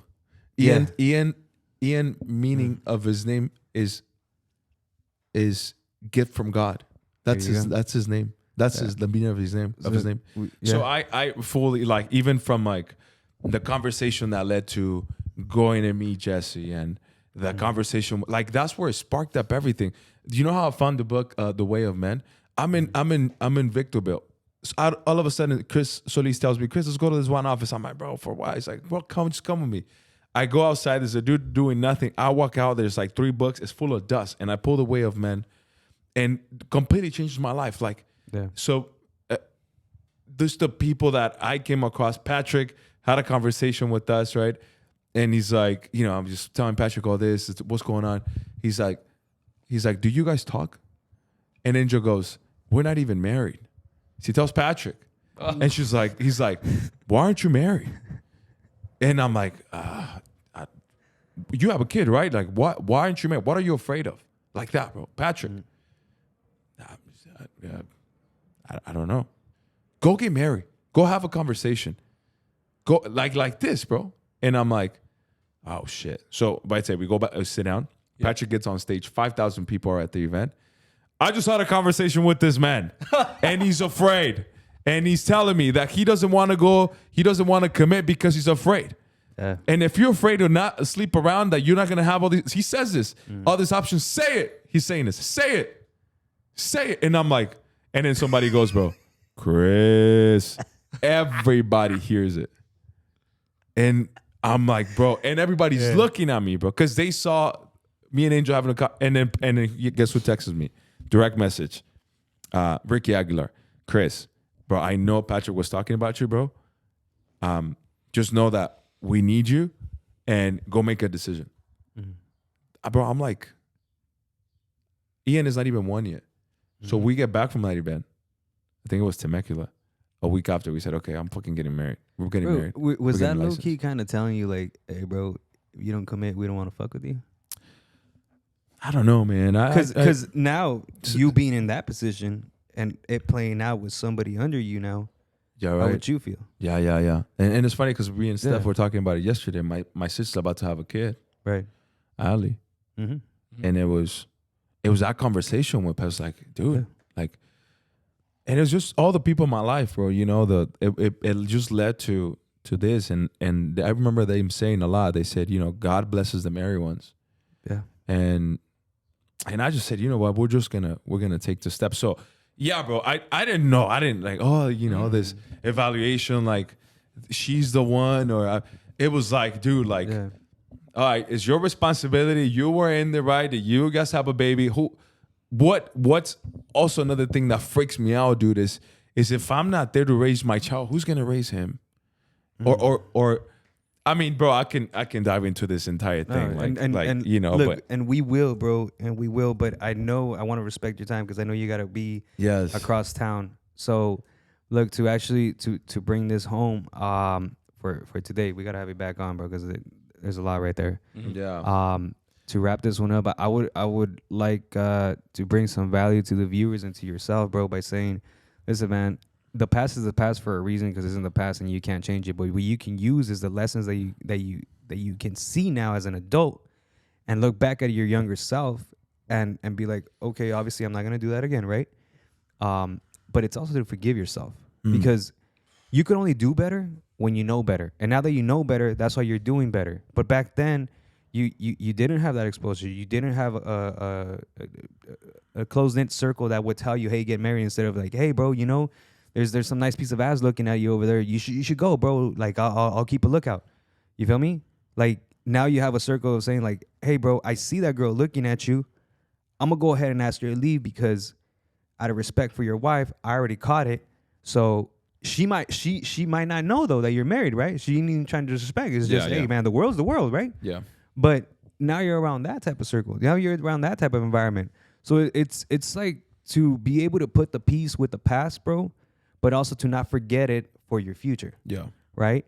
Yeah. Ian, meaning of his name is gift from God. That's There you his. go. That's his name. That's the meaning of his name. So I fully, like, even from like the conversation that led to going to meet Jesse and the conversation, like that's where it sparked up everything. Do you know how I found the book, The Way of Men? I'm in Victorville. So all of a sudden, Chris Solis tells me, "Chris, let's go to this one office." I'm like, "Bro, for why?" He's like, "Well, just come with me." I go outside. There's a dude doing nothing. I walk out. There's like 3 books. It's full of dust, and I pull The Way of Men, and completely changes my life. Like, Yeah. so there's the people that I came across. Patrick had a conversation with us, right? And he's like, I'm just telling Patrick all this. What's going on? He's like, "Do you guys talk?" And Angel goes, "We're not even married." She tells Patrick, and he's like, "Why aren't you married?" And I'm like, "You have a kid, right? Like, why aren't you married? What are you afraid of?" Like that, bro. Patrick, I don't know. Go get married. Go have a conversation. Go like this, bro. And I'm like, oh shit. So by the way, we go back, sit down. Yeah. Patrick gets on stage. 5,000 people are at the event. I just had a conversation with this man, and he's afraid. And he's telling me that he doesn't want to go. He doesn't want to commit because he's afraid. Yeah. And if you're afraid to not sleep around, that you're not going to have all these, he says this, all these options, say it. He's saying this, say it. Say it. And I'm like, and then somebody goes, bro, Chris, everybody hears it. And I'm like, bro, and everybody's looking at me, bro, because they saw me and Angel having and then guess who texted me? Direct message. Ricky Aguilar. Chris, bro, I know Patrick was talking about you, bro. Just know that we need you and go make a decision. Bro, I'm like, Ian is not even 1 yet. So we get back from that event. I think it was Temecula. A week after, we said, okay, I'm fucking getting married. We're getting married. Was that low key kind of telling you, like, hey, bro, if you don't commit, we don't want to fuck with you? I don't know, man. Because now you being in that position, and it playing out with somebody under you now, Yeah, how right. would you feel? Yeah. And it's funny because we and Steph Yeah. were talking about it yesterday. My sister's about to have a kid, Right. Ali. Mm-hmm. And it was that conversation with I was like, dude, like, and it was just all the people in my life, bro. You know, it just led to this, and I remember them saying a lot. They said, you know, God blesses the married ones, Yeah. and I just said, you know what, we're gonna take the step. So yeah, bro, I didn't know, I didn't like, oh, you know, this evaluation, like she's the one, or it was like, dude, like. Yeah. All right, it's your responsibility. You were in the right. You guys have a baby. What's also another thing that freaks me out, dude, is if I'm not there to raise my child, who's gonna raise him? Or I mean, bro, I can dive into this entire thing, and you know, look, but and we will, bro, and we will. But I know I want to respect your time because I know you got to be yes, across town. So, look, to actually to bring this home, for today, we gotta have you back on, bro, because there's a lot right there. yeah, To wrap this one up, I would like to bring some value to the viewers and to yourself, bro, by saying, listen, man, the past is the past for a reason because it's in the past and you can't change it. But what you can use is the lessons that you can see now as an adult, and look back at your younger self and be like, okay, obviously I'm not gonna do that again, right? But it's also to forgive yourself because you can only do better when you know better. And now that you know better, that's why you're doing better. But back then, you didn't have that exposure. You didn't have a closed-knit circle that would tell you, hey, get married, instead of like, hey, bro, you know, there's some nice piece of ass looking at you over there. You should go, bro. Like, I'll keep a lookout. You feel me? Like, now you have a circle of saying like, hey, bro, I see that girl looking at you. I'm going to go ahead and ask her to leave because out of respect for your wife, I already caught it. So she might not know though that you're married, right? She ain't even trying to disrespect. It's just, hey man, the world's the world, right? yeah. But now you're around that type of circle. Now you're around that type of environment. So it's like to be able to put the peace with the past, bro, but also to not forget it for your future. Yeah. Right?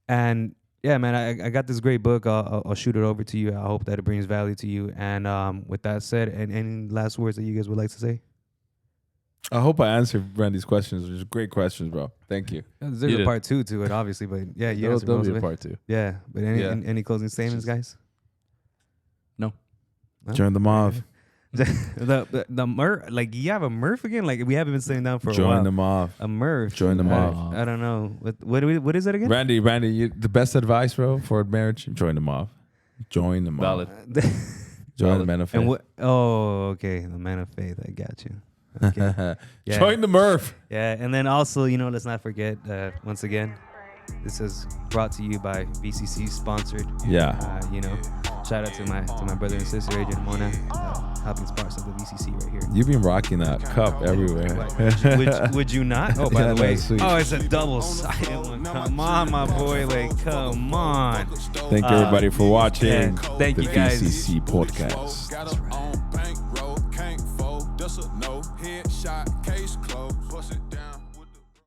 And yeah, man, I got this great book. I'll shoot it over to you. I hope that it brings value to you. And with that said, and any last words that you guys would like to say? I hope I answered Randy's questions. They're great questions, bro. Thank you. There's a part 2 to it, obviously, but yeah, you answered There'll most be of a it. part 2. Yeah, but any closing statements, guys? No. Turn them off. the Murph, like you have a Murph again? Like we haven't been sitting down for a while. Join them off. A Murph. Join them off. I don't know. What is it again? Randy, the best advice, bro, for marriage: join them off. Join them Valid. off. Join Valid. the man of faith. And what? Oh, okay. The man of faith. I got you. Okay. Yeah. Join the Murph. Yeah, and then also, let's not forget, once again, this is brought to you by VCC sponsored. Yeah. Shout out to my brother and sister, Adrian and Mona, helping sponsor the VCC right here. You've been rocking that cup everywhere. Would you not? Oh, by Yeah, the way. that's sweet. Oh, it's a double-sided one. Come on, my boy. Like, come on. Thank everybody for watching. Yeah, thank the you, guys. VCC podcast. Got her on bankroll, can't fold. That's a no headshot, case closed. Bust it down.